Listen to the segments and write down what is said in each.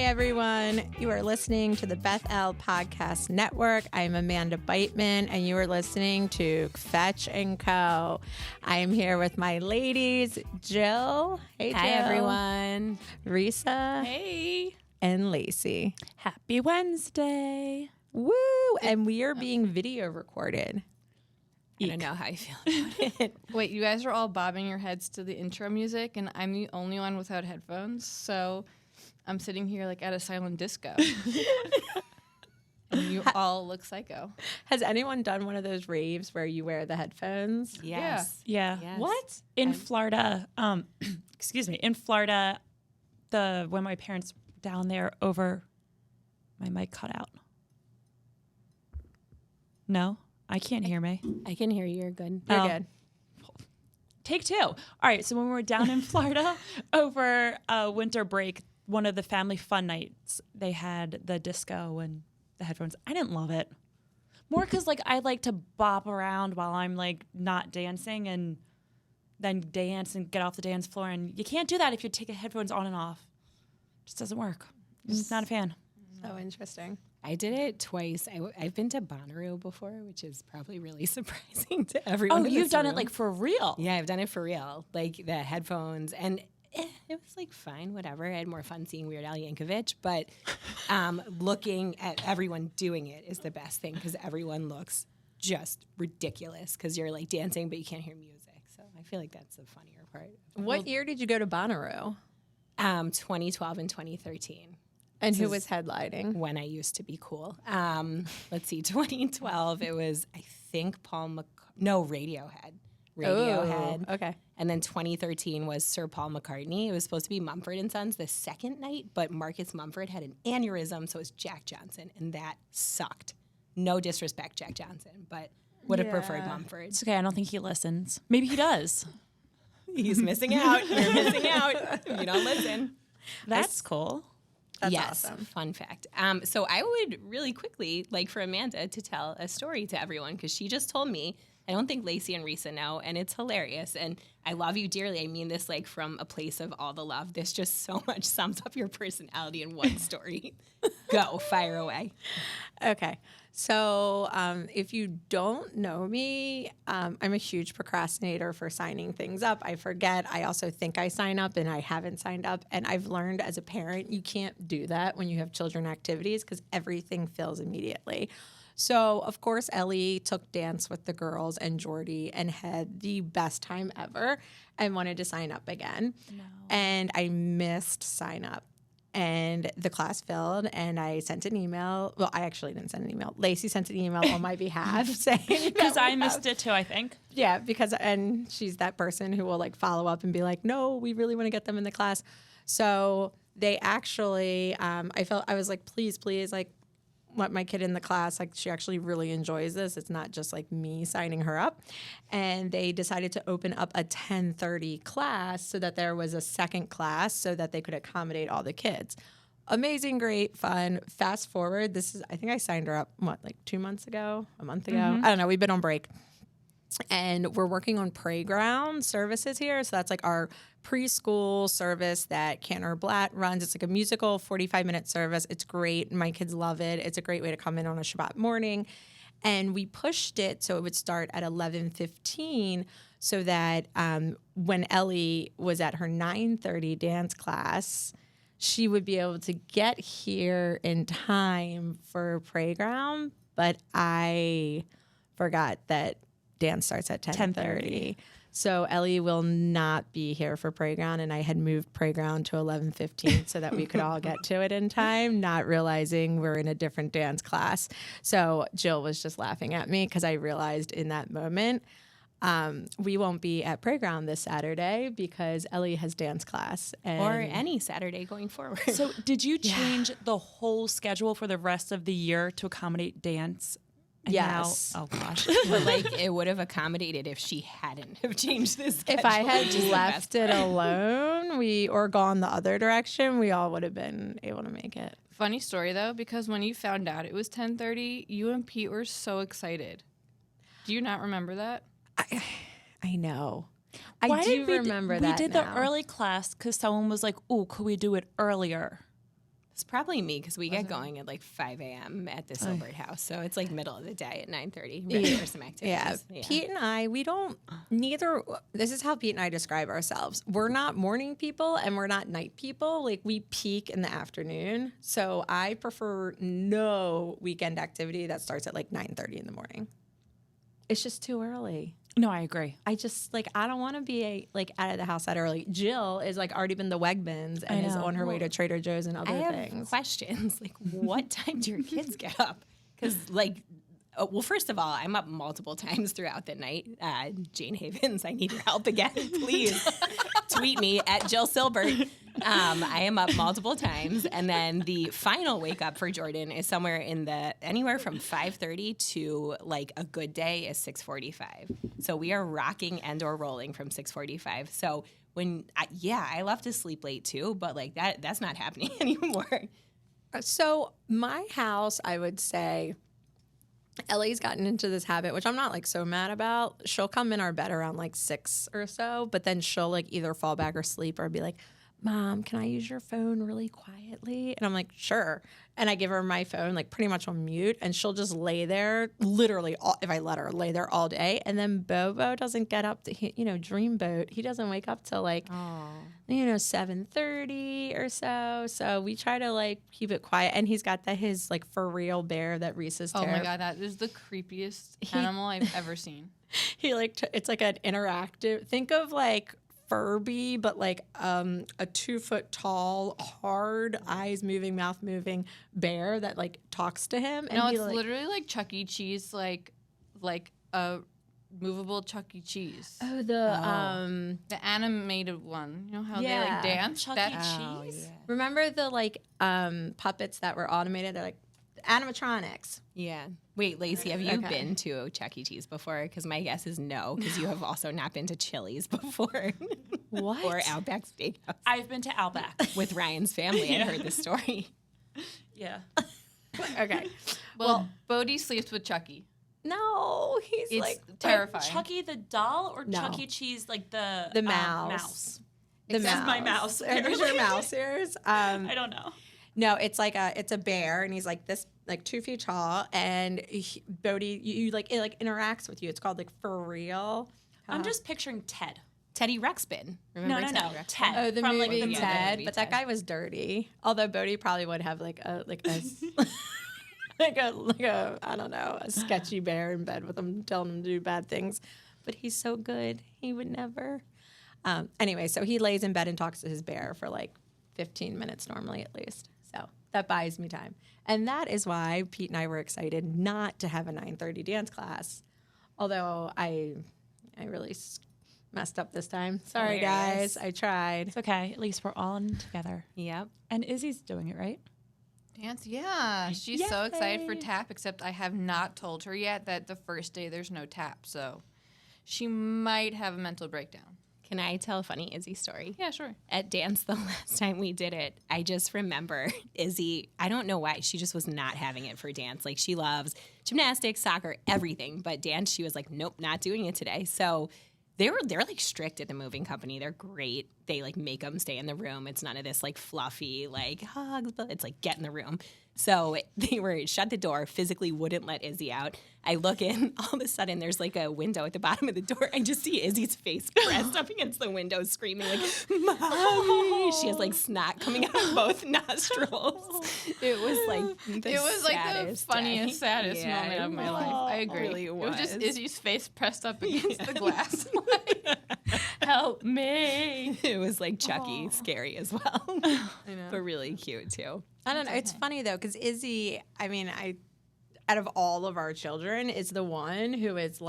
everyone. You are listening to the Beth L Podcast Network. I'm Amanda Beitman, and you are listening to Kvetch and Co. I am here with my ladies, Jill. Hey, Jill. Hi, everyone. Risa. Hey. And Lacey. Happy Wednesday. Woo! And we are being video recorded. I don't know how I feel about it. Wait, you guys are all bobbing your heads to the intro music, and I'm the only one without headphones, so I'm sitting here like at a silent disco. And you all look psycho. Has anyone done one of those raves where you wear the headphones? Yes. Yeah. Yes. What? In Florida, excuse me, in Florida, when my parents were down there over, my mic cut out. No, I can't hear me. I can hear you. You're good. You're good. Take two. All right, so when we were down in Florida over winter break, one of the family fun nights, they had the disco and the headphones. I didn't love it. More because like I like to bop around while I'm like not dancing and then dance and get off the dance floor. And you can't do that if you take the headphones on and off. It just doesn't work. Just not a fan. So interesting. I did it twice. I've been to Bonnaroo before, which is probably really surprising to everyone. Oh, in you've this done it room. like for real? Yeah, I've done it for real. Like the headphones, and it was like fine, whatever. I had more fun seeing Weird Al Yankovic, but looking at everyone doing it is the best thing because everyone looks just ridiculous because you're like dancing, but you can't hear music. So I feel like that's the funnier part. What year did you go to Bonnaroo? 2012 and 2013. And who was headlining? When I used to be cool. Let's see, 2012, it was, I think, Radiohead. Radiohead. Oh, okay. And then 2013 was Sir Paul McCartney. It was supposed to be Mumford & Sons the second night, but Marcus Mumford had an aneurysm, so it was Jack Johnson, and that sucked. No disrespect, Jack Johnson, but would have preferred Mumford. It's okay. I don't think he listens. Maybe he does. He's missing out. You're missing out if you don't listen. That's cool. That's yes, awesome. Fun fact. So I would really quickly like for Amanda to tell a story to everyone because she just told me. I don't think Lacey and Risa know, and it's hilarious. And I love you dearly. I mean this like from a place of all the love. This just so much sums up your personality in one story. Go, fire away. Okay. So if you don't know me, I'm a huge procrastinator for signing things up. I forget. I also think I sign up and I haven't signed up. And I've learned as a parent, you can't do that when you have children activities because everything fills immediately. So, of course, Ellie took dance with the girls and Jordy and had the best time ever and wanted to sign up again. No. And I missed sign up. And the class filled, and I sent an email. Well, I actually didn't send an email. Lacey sent an email on my behalf saying Because I missed it too, I think. Yeah, and she's that person who will like follow up and be like, no, we really want to get them in the class. So they actually, I was like, please, like, let my kid in the class. Like, she actually really enjoys this. It's not just like me signing her up. And they decided to open up a 10:30 class so that there was a second class so that they could accommodate all the kids. Amazing, great, fun. Fast forward, I think I signed her up, like 2 months ago, a month ago? Mm-hmm. I don't know. We've been on break. And we're working on playground services here. So that's like our preschool service that Cantor Blatt runs. It's like a musical 45-minute service. It's great. My kids love it. It's a great way to come in on a Shabbat morning. And we pushed it so it would start at 11:15 so that when Ellie was at her 9:30 dance class, she would be able to get here in time for playground. But I forgot that dance starts at 10:30. So Ellie will not be here for playground, and I had moved playground to 11:15 so that we could all get to it in time, not realizing we're in a different dance class. So Jill was just laughing at me because I realized in that moment we won't be at playground this Saturday because Ellie has dance class. Or any Saturday going forward. So did you change the whole schedule for the rest of the year to accommodate dance? And yes. Now, oh, gosh. But like it would have accommodated if she hadn't have changed this schedule. If I had left it alone, or gone the other direction, we all would have been able to make it. Funny story, though, because when you found out it was 10:30, you and Pete were so excited. Do you not remember that? I know. Why I do did remember that We did now. the early class because someone was like, "Oh, could we do it earlier?" It's probably me because we get going at like 5 a.m. at the Silbert house. So it's like middle of the day at 9:30 ready for some activities. Yeah. Pete and I, this is how Pete and I describe ourselves. We're not morning people and we're not night people. Like we peak in the afternoon. So I prefer no weekend activity that starts at like 9:30 in the morning. It's just too early. No, I agree. I just I don't want to be out of the house that early. Jill is already been to Wegmans and is on her way to Trader Joe's and other I have things. questions. Like, what time do your kids get up? Because well, first of all, I'm up multiple times throughout the night. Jane Havens, I need your help again. Please tweet me at Jill Silbert. I am up multiple times. And then the final wake up for Jordan is somewhere in anywhere from 5:30 to like a good day is 6:45. So we are rocking and or rolling from 6:45. So I love to sleep late too, but that's not happening anymore. So my house, I would say, Ellie's gotten into this habit, which I'm not so mad about. She'll come in our bed around 6 or so, but then she'll either fall back or sleep or be like, Mom, can I use your phone really quietly? And I'm like, sure. And I give her my phone pretty much on mute, and she'll just lay there literally, if I let her, lay there all day. And then Bobo doesn't get up to, Dreamboat. He doesn't wake up till 7:30 or so. So we try to keep it quiet. And he's got his for real bear that Risa's Oh my God, that is the creepiest animal I've ever seen. He it's an interactive, think of Furby, but a 2 foot tall, hard, eyes moving, mouth moving bear that talks to him. And no, it's literally like Chuck E. Cheese, like a movable Chuck E. Cheese. Oh, the animated one. You know how they dance? Chuck E. Cheese. Yeah. remember the puppets that were automated? They're animatronics. Yeah. Wait, Lacey, have you been to Chuck E. Cheese before? Because my guess is no, because you have also not been to Chili's before. What? Or Outback Steakhouse. I've been to Outback. With Ryan's family. I heard the story. Yeah. Okay. Well, Bodhi sleeps with Chucky. No, he's It's terrifying. Chucky the doll or No. Chuck E. Cheese the mouse. mouse? The This is my mouse. There's your mouse ears. I don't know. No, it's it's a bear, and he's this 2 feet tall, and Bodhi, you it interacts with you. It's called For Real. I'm just picturing Ted. Teddy Ruxpin. Remember No. Teddy Ruxpin? Ted. Oh, the from movie the Ted, movie but that Ted. guy was dirty. Although Bodhi probably would have a I don't know, a sketchy bear in bed with him, telling him to do bad things. But he's so good, he would never. Anyway, so he lays in bed and talks to his bear for 15 minutes normally at least. So that buys me time. And that is why Pete and I were excited not to have a 9:30 dance class. Although I really messed up this time. Sorry, Hilarious. guys. I tried. It's okay. At least we're all in together. Yep. And Izzy's doing it, right? Dance, yeah. She's so excited for Yay. tap, except I have not told her yet that the first day there's no tap, so she might have a mental breakdown. Can I tell a funny Izzy story? Yeah, sure. At dance the last time we did it, I just remember Izzy, I don't know why, she just was not having it for dance. She loves gymnastics, soccer, everything, but dance, she was nope, not doing it today. So they're strict at the moving company. They're great. They make them stay in the room. It's none of this fluffy hugs, but it's get in the room. So they were shut the door, physically wouldn't let Izzy out. I look in, all of a sudden there's a window at the bottom of the door. I just see Izzy's face pressed up against the window, screaming Mommy. She has snot coming out of both nostrils. It was the It was the saddest funniest, day. saddest Yeah, moment of my life. I agree. Really It was just was. Izzy's face pressed up against the glass. Help me. It was Chucky, scary as well, I know. but really cute too. I don't know. It's funny though, because Izzy, out of all of our children, is the one who is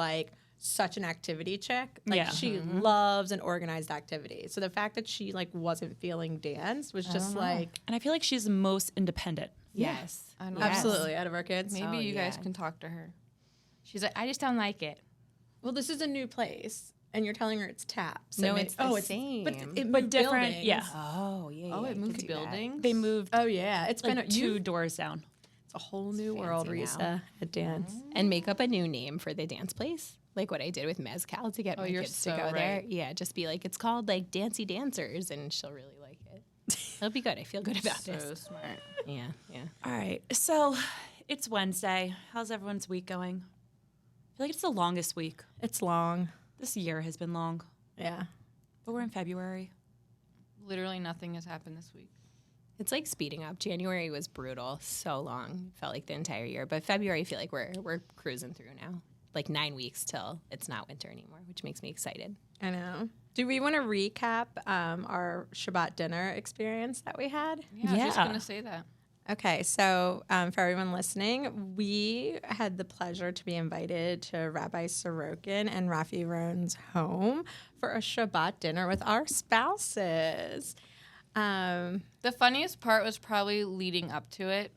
such an activity chick. Yeah. She loves an organized activity. So the fact that she wasn't feeling dance was just And I feel like she's the most independent. Yes. I know. absolutely out of our kids. Maybe Oh, you guys yeah. can talk to her. She's like, I just don't like it. Well, this is a new place, and you're telling her it's tap. So No, maybe- it's the same. But it But moved different, buildings. yeah. Oh, yeah. Oh, yeah, it you moved could do that. buildings? They moved Oh yeah, it's been two doors down. It's a whole new world, fancy Risa, now. at dance. And make up a new name for the dance place, like what I did with Mezcal to get my you're kids so to go there. right. Yeah, just be it's called Dancey Dancers, and she'll really like it. It'll be good. I feel good about So this. smart. Yeah, yeah. All right. So it's Wednesday. How's everyone's week going? I feel like it's the longest week. It's long. This year has been long, Yeah. but we're in February. Literally nothing has happened this week. It's like speeding up. January was brutal, so long. Felt like the entire year. But February, I feel like we're cruising through now. Like 9 weeks till it's not winter anymore, which makes me excited. I know. Do we want to recap our Shabbat dinner experience that we had? Yeah, I was just Yeah. going to say that. Okay, so for everyone listening, we had the pleasure to be invited to Rabbi Sorokin and Rafi Rohn's home for a Shabbat dinner with our spouses. The funniest part was probably leading up to it.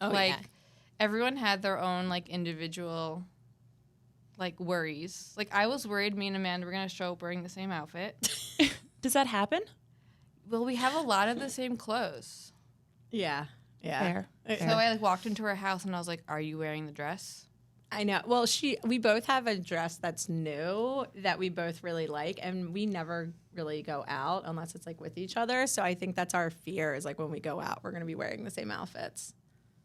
Oh, like, yeah. everyone had their own, like, individual, like, worries. Like, I was worried me and Amanda were going to show up wearing the same outfit. Does that happen? Well, we have a lot of the same clothes. Yeah, yeah. Fair. So I, like, walked into her house and I was like, are you wearing the dress? I know. Well, we both have a dress that's new that we both really like, and we never really go out unless it's like with each other. So I think that's our fear is like when we go out, we're going to be wearing the same outfits.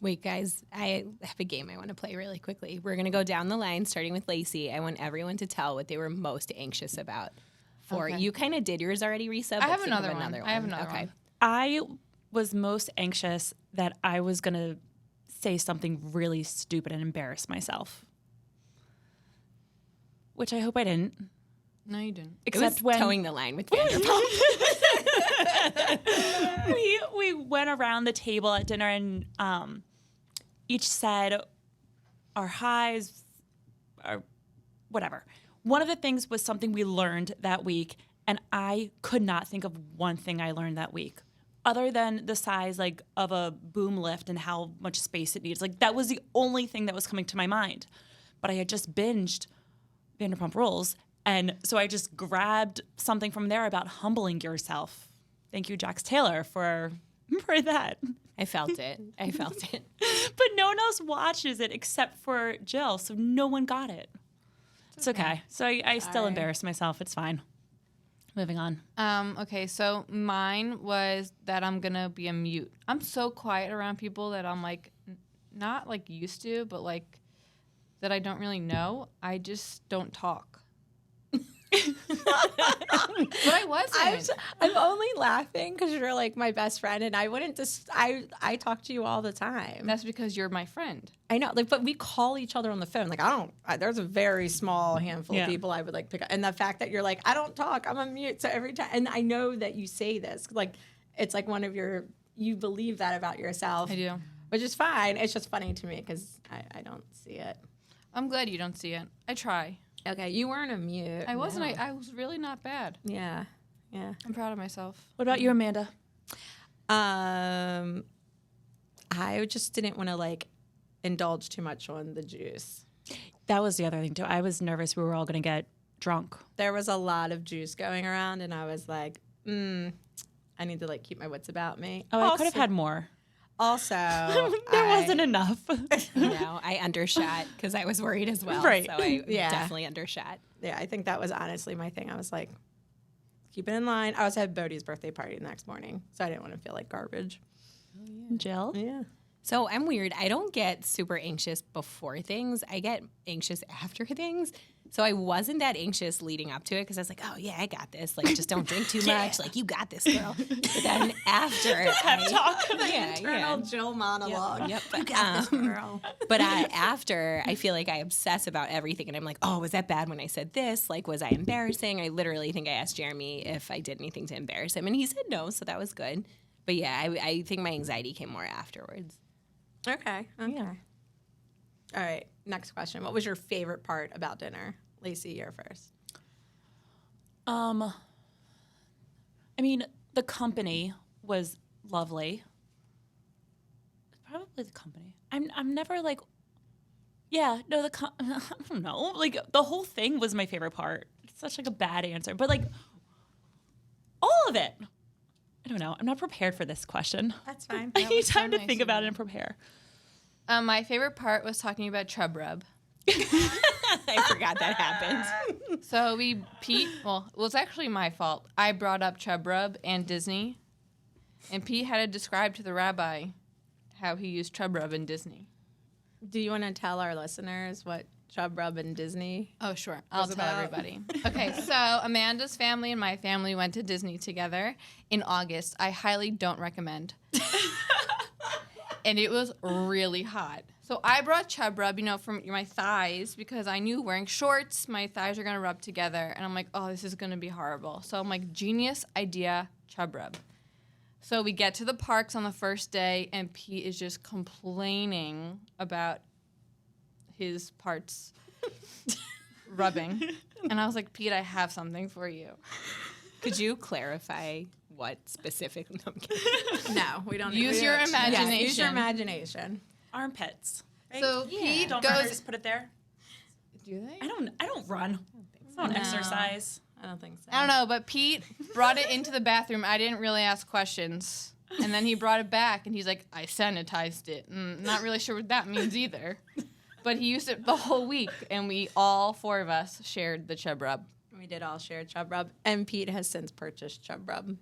Wait, guys, I have a game I want to play really quickly. We're going to go down the line, starting with Lacey. I want everyone to tell what they were most anxious about. Okay. You kind of did yours already, Risa. I but have think of another one. I have another Okay. one. I was most anxious that I was going to say something really stupid and embarrass myself, which I hope I didn't. No, you didn't. It Except was when towing the line with Vanderpump. we went around the table at dinner and each said our highs, our whatever. One of the things was something we learned that week, and I could not think of one thing I learned that week, other than the size like of a boom lift and how much space it needs. Like that was the only thing that was coming to my mind. But I had just binged Vanderpump Rules, and so I just grabbed something from there about humbling yourself. Thank you, Jax Taylor, for that. I felt it. But no one else watches it except for Jill, so no one got it. It's okay. So I still embarrassed myself. It's fine. Moving on. Okay, so mine was that I'm going to be a mute. I'm so quiet around people that I'm like, not like used to, but like that I don't really know. I just don't talk. But I wasn't. I'm only laughing because you're like my best friend, and I wouldn't just. I talk to you all the time. That's because you're my friend. I know, like, but we call each other on the phone. Like, there's a very small handful of people I would like pick up, and the fact that you're like, I don't talk, I'm on mute. So every time, and I know that you say this, like, it's like one of you believe that about yourself. I do. Which is fine. It's just funny to me because I don't see it. I'm glad you don't see it. I try. Okay, you weren't a mute. I wasn't. I was really not bad. Yeah, yeah. I'm proud of myself. What about you, Amanda? I just didn't want to like indulge too much on the juice. That was the other thing, too. I was nervous we were all going to get drunk. There was a lot of juice going around, and I was like, I need to like keep my wits about me. Oh, I could have had more. Also, There wasn't enough. No, I undershot because I was worried as well. Right. So I Yeah. definitely undershot. Yeah, I think that was honestly my thing. I was like, keep it in line. I also had Bodhi's birthday party the next morning, so I didn't want to feel like garbage. Jill? Yeah. So I'm weird. I don't get super anxious before things. I get anxious after things. So I wasn't that anxious leading up to it because I was like, oh, yeah, I got this. Like, just don't drink too much. Like, you got this, girl. But then after. Internal Jill monologue. Yep. You got this, girl. But after, I feel like I obsess about everything. And I'm like, oh, was that bad when I said this? Like, was I embarrassing? I literally think I asked Jeremy if I did anything to embarrass him. And he said no, so that was good. But yeah, I think my anxiety came more afterwards. Okay. Yeah. All right. Next question. What was your favorite part about dinner? Lacey, you're first. I mean, the company was lovely. Probably the company. I'm never like, I don't know. Like the whole thing was my favorite part. It's such like a bad answer, but like all of it. I don't know. I'm not prepared for this question. That's fine. I need was so time to nice think of about you. it and prepare. My favorite part was talking about chub rub. I forgot that happened. So it was actually my fault. I brought up chub rub and Disney. And Pete had to describe to the rabbi how he used chub rub in Disney. Do you want to tell our listeners what chub rub in Disney? Oh, sure. I'll tell about? everybody. Okay, so Amanda's family and my family went to Disney together in August. I highly don't recommend. And it was really hot. So I brought chub rub, from my thighs because I knew wearing shorts, my thighs are going to rub together. And I'm like, oh, this is going to be horrible. So I'm like, genius idea, chub rub. So we get to the parks on the first day, and Pete is just complaining about his parts rubbing. And I was like, Pete, I have something for you. Could you clarify what specific? No, I'm kidding. No, we don't. Use your imagination. Yes, use your imagination. Armpits. Right? So Pete Don't goes. runners put it there? Do they? I don't run. It's not exercise. I don't think so. I don't know, but Pete brought it into the bathroom. I didn't really ask questions. And then he brought it back, and he's like, I sanitized it. Not really sure what that means either. But he used it the whole week, and we, all four of us, shared the chub rub. We did all share chub rub, and Pete has since purchased chub rub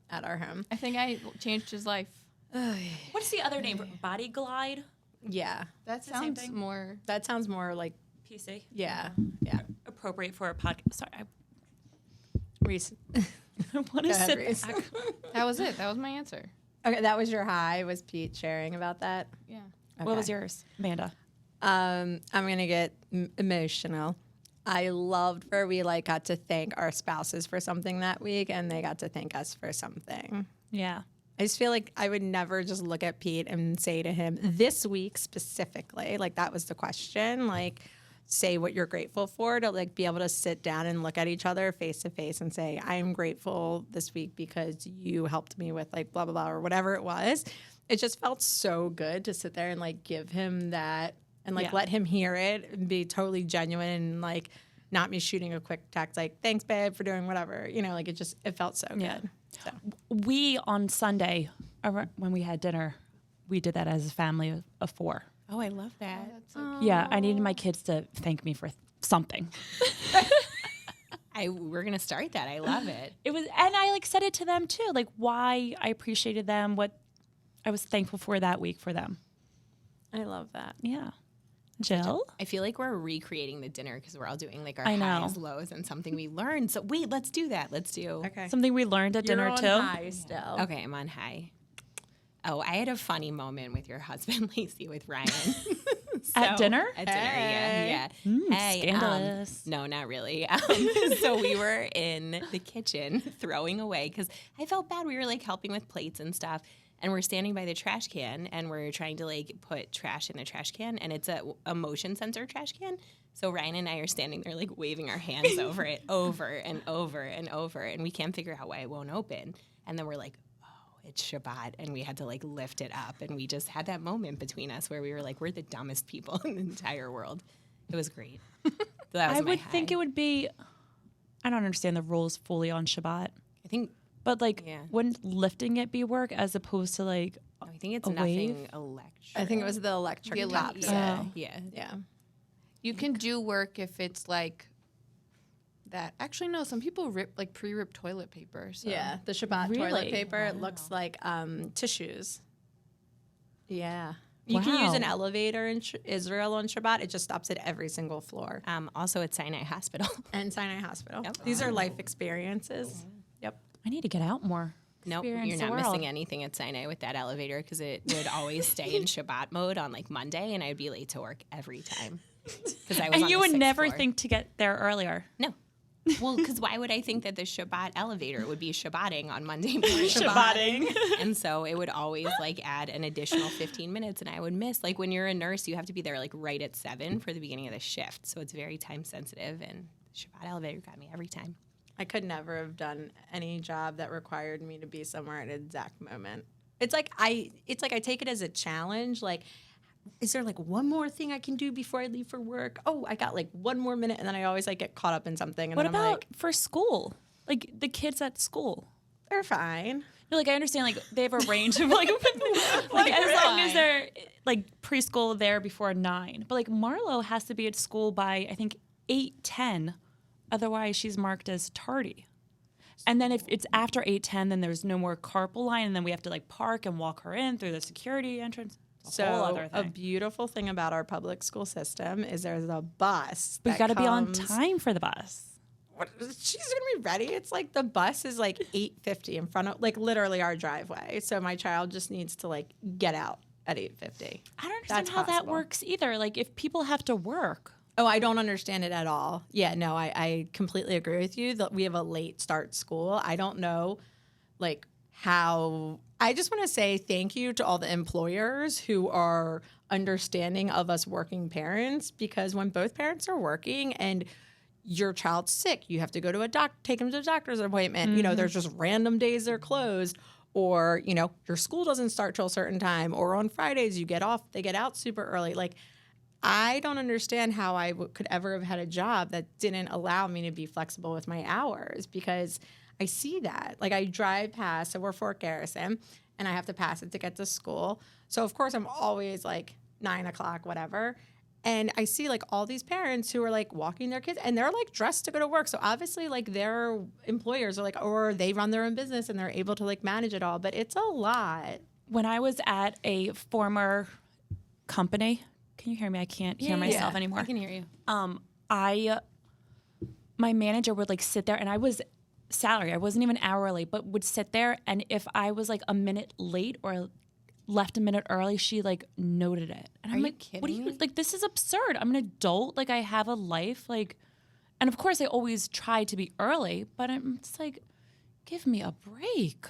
at our home. I think I changed his life. What's the other name? Body Glide? Yeah, That the same sounds thing? more... that sounds more like PC. yeah. Appropriate for a podcast. Sorry. Reese. I want to ahead, sit Reese. back. That was it. That was my answer. Okay, that was your high. Was Pete sharing about that? Yeah. What was yours, Amanda? I'm gonna get emotional. I loved where we got to thank our spouses for something that week, and they got to thank us for something. Yeah. I just feel like I would never just look at Pete and say to him this week specifically, that was the question, say what you're grateful for, to be able to sit down and look at each other face to face and say, I'm grateful this week because you helped me with blah, blah, blah, or whatever it was. It just felt so good to sit there and give him that and let him hear it and be totally genuine and not me shooting a quick text thanks babe for doing whatever, it felt so good. Yeah. So. We, on Sunday, when we had dinner, we did that as a family of four. Oh, I love that. Yeah, I needed my kids to thank me for something. We're gonna start that. I love it. It was, and I said it to them too, why I appreciated them, what I was thankful for that week for them. I love that. Yeah. Jill? I feel like we're recreating the dinner because we're all doing our I know. highs, lows, and something we learned. So wait, let's do that. Let's do. Okay. Something we learned at dinner You're on too. high still. Okay, I'm on high. Oh, I had a funny moment with your husband, Lacey, with Ryan. At dinner? At dinner, yeah. Hey, Scandalous. no, not really. So we were in the kitchen throwing away because I felt bad. We were helping with plates and stuff. And we're standing by the trash can, and we're trying to put trash in a trash can, and it's a motion sensor trash can. So Ryan and I are standing there waving our hands over it over and over and over, and we can't figure out why it won't open. And then we're like, oh, it's Shabbat, and we had to lift it up, and we just had that moment between us where we were we're the dumbest people in the entire world. It was great. So that was I my would high. think it would be, I don't understand the rules fully on Shabbat, I think. but Yeah. wouldn't lifting it be work as opposed to I think it's a nothing wave? electric. I think it was the electric top. Yeah, Oh. yeah. Yeah. You can do work if it's that. Actually, no. Some people rip pre-ripped toilet paper. So. Yeah. The Shabbat Really? toilet paper, it looks like tissues. Yeah. You can use an Wow. elevator in Israel on Shabbat. It just stops at every single floor. Also at Sinai Hospital. And Sinai Hospital. Yep. These are life experiences. Yep. I need to get out more. Nope, Experience you're the not world. missing anything at Sinai with that elevator because it would always stay in Shabbat mode on Monday, and I'd be late to work every time. Because I was And on you the would sixth never floor. think to get there earlier. No. Well, because why would I think that the Shabbat elevator would be Shabbating on Monday morning? Shabbating. And so it would always add an additional 15 minutes, and I would miss. When you're a nurse, you have to be there right at 7 for the beginning of the shift. So it's very time sensitive, and the Shabbat elevator got me every time. I could never have done any job that required me to be somewhere at an exact moment. It's I take it as a challenge. Is there one more thing I can do before I leave for work? Oh, I got one more minute, and then I always get caught up in something. And What then I'm about for school? The kids at school? they're fine. No, I understand, they have a range of, as long as they're, preschool there before 9. But, Marlo has to be at school by, I think, 8:10. Otherwise, she's marked as tardy. And then if it's after 8:10, then there's no more carpool line, and then we have to like park and walk her in through the security entrance. It's a whole other a thing. beautiful thing about our public school system is there's a bus. We that got to be on comes- time for the bus. She's gonna be ready. It's like the bus is like 8:50 in front of like literally our driveway. So my child just needs to like get out at 8:50. I don't understand That's how that possible. works either. Like if people have to work. Oh, I don't understand it at all. Yeah, no, I completely agree with you that we have a late start school. I don't know like how I just want to say thank you to all the employers who are understanding of us working parents, because when both parents are working and your child's sick, you have to go to take them to a doctor's appointment. You know, there's just random days they're closed, or, you know, your school doesn't start till a certain time, or on Fridays you get off, they get out super early. Like, I don't understand how I could ever have had a job that didn't allow me to be flexible with my hours, because I see that. Like, I drive past, so we're Fort Garrison, and I have to pass it to get to school. So, of course, I'm always like 9 o'clock, whatever. And I see like all these parents who are like walking their kids and they're like dressed to go to work. So obviously like their employers are like, or they run their own business and they're able to like manage it all. But it's a lot. When I was at a former company, can you hear me? I can't hear myself anymore. I can hear you. My manager would like sit there, and I was salary. I wasn't even hourly, but would sit there, and if I was like a minute late or left a minute early, she like noted it. And I'm you like, what do kidding you me? like? This is absurd. I'm an adult. Like, I have a life. Like, and of course I always try to be early, but I'm just like, give me a break.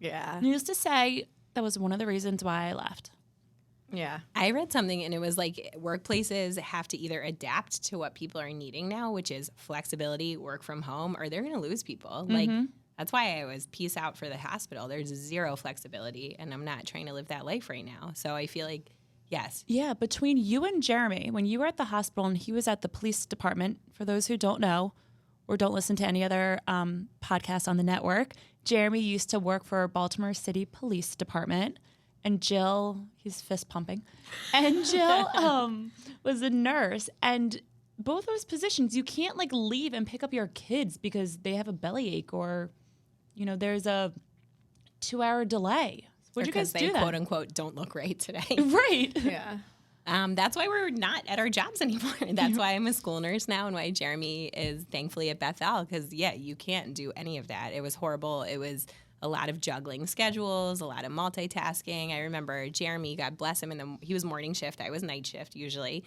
Yeah. Needless to say, that was one of the reasons why I left. Yeah. I read something and it was like workplaces have to either adapt to what people are needing now, which is flexibility, work from home, or they're going to lose people. Like, that's why I was peace out for the hospital. There's zero flexibility, and I'm not trying to live that life right now. So I feel like, yes. Yeah, between you and Jeremy, when you were at the hospital and he was at the police department, for those who don't know or don't listen to any other podcasts on the network, Jeremy used to work for Baltimore City Police Department, and Jill, he's fist pumping, and Jill was a nurse. And both those positions, you can't like leave and pick up your kids because they have a bellyache or, you know, there's a 2-hour delay. Would you guys do they that? quote unquote don't look right today. Right. Yeah. That's why we're not at our jobs anymore. That's why I'm a school nurse now, and why Jeremy is thankfully at Bethel, because, yeah, you can't do any of that. It was horrible. It was a lot of juggling schedules, a lot of multitasking. I remember Jeremy, God bless him, he was morning shift. I was night shift usually.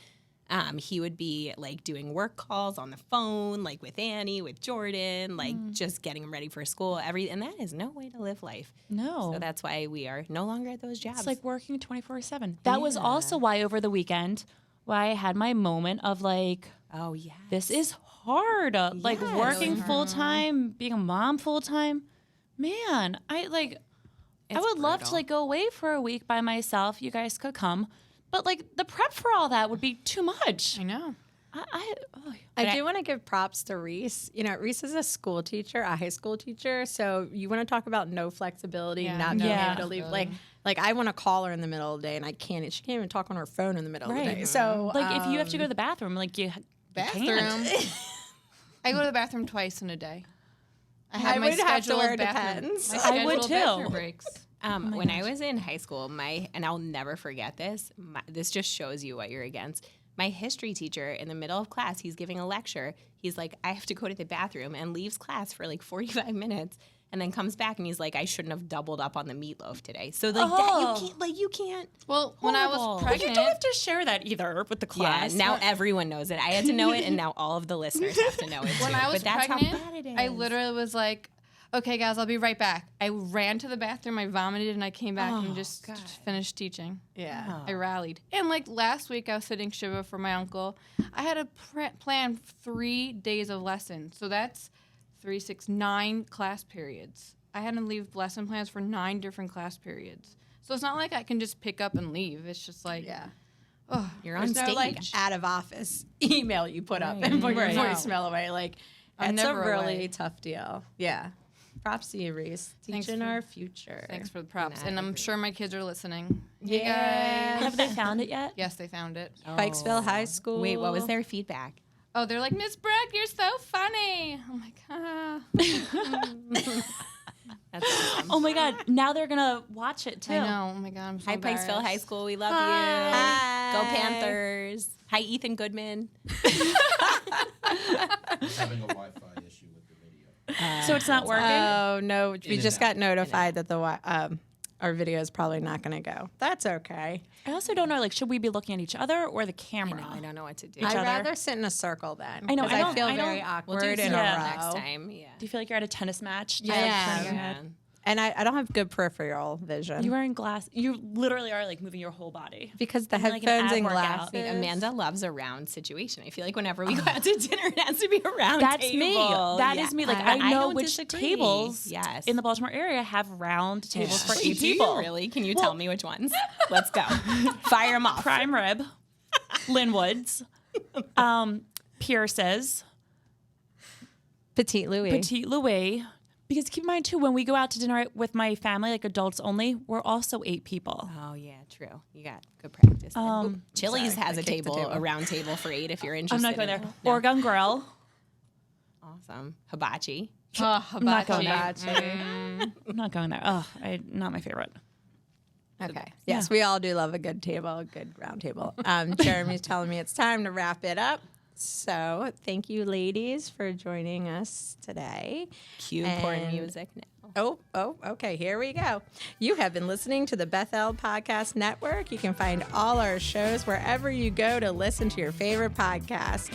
He would be like doing work calls on the phone, like with Annie, with Jordan, like just getting them ready for school. And that is no way to live life. No. So that's why we are no longer at those jobs. It's like working 24/7. That was also why over the weekend, why I had my moment of like, oh yeah, this is hard. Like working full time, being a mom full time. Man, I would love to like go away for a week by myself. You guys could come. But like the prep for all that would be too much. I know. I do want to give props to Reese. You know, Reese is a school teacher, a high school teacher. So you want to talk about no flexibility, not being able to leave. Like I want to call her in the middle of the day and I can't. She can't even talk on her phone in the middle of the day. So like if you have to go to the bathroom, like you can't. I go to the bathroom twice in a day. I would have to wear Depends. I would too. Bathroom breaks. When I was in high school, and I'll never forget this, this just shows you what you're against. My history teacher, in the middle of class, he's giving a lecture. He's like, I have to go to the bathroom, and leaves class for like 45 minutes, and then comes back and he's like, I shouldn't have doubled up on the meatloaf today. So like you can't. Well, when I was But pregnant, you don't have to share that either with the class. Yeah, now everyone knows it. I had to know it, and now all of the listeners have to know it too. when I was but that's pregnant, how bad it is. I literally was like, okay, guys, I'll be right back. I ran to the bathroom, I vomited, and I came back and just finished teaching. Yeah. I rallied. And like last week, I was sitting Shiva for my uncle. I had a plan 3 days of lessons. So that's 3, 6, 9 class periods. I had to leave lesson plans for 9 different class periods. So it's not like I can just pick up and leave. It's just like, You're on There's stage. no like out of office email you put up and put your voicemail away. Like I'm it's a never really away. tough deal. Yeah. Props to you, Reese. Teaching our future. Thanks for the props. And I'm sure my kids are listening. Yeah. Have they found it yet? Yes, they found it. Pikesville High School. Wait, what was their feedback? Oh, they're like, Miss Brooke, you're so funny. I'm like, That's awesome. Oh my God! Now they're gonna watch it too. I know. Oh my God, I'm so Hi, Pikesville embarrassed. High School. We love Hi. you. Go Panthers. Hi, Ethan Goodman. Having a Wi-Fi issue with the video. So it's not working. Oh no, we and just out. got notified that our video is probably not going to go. That's okay. I also don't know. Like, should we be looking at each other or the I camera? know. I don't know what to do. I'd other. rather sit in a circle then. I know, 'cause I I don't- feel I very don't- awkward We'll do in Zoom a row. next time. Yeah. Do you feel like you're at a tennis match? Yeah. Turning your head? Yeah. And I don't have good peripheral vision. You're wearing glass. You literally are like moving your whole body. because the like an headphones ab and workout. glasses. I mean, Amanda loves a round situation. I feel like whenever we go out to dinner, it has to be a round That's table. me. That is me. Like I know don't which disagree. tables Yes. in the Baltimore area have round tables for Wait, 8 do you people. really? Can you tell me which ones? Let's go. Fire them off. Prime rib, Linwood's, Pierce's, Petite Louis. Petite Louis. Because keep in mind too, when we go out to dinner with my family, like adults only, we're also 8 people. Oh yeah, true. You got good practice. Chili's sorry, has I a kicked the table, table. a round table for 8 if you're interested. I'm not going in there. it. No. Oregon Grill. Awesome. Hibachi. Oh, I'm not going hibachi. there. I'm not going there. Oh, not my favorite. Okay. Yes, we all do love a good table, a good round table. Jeremy's telling me it's time to wrap it up. So thank you, ladies, for joining us today. Cue porn And- music now. Okay, here we go. You have been listening to the Bethel Podcast Network. You can find all our shows wherever you go to listen to your favorite podcasts.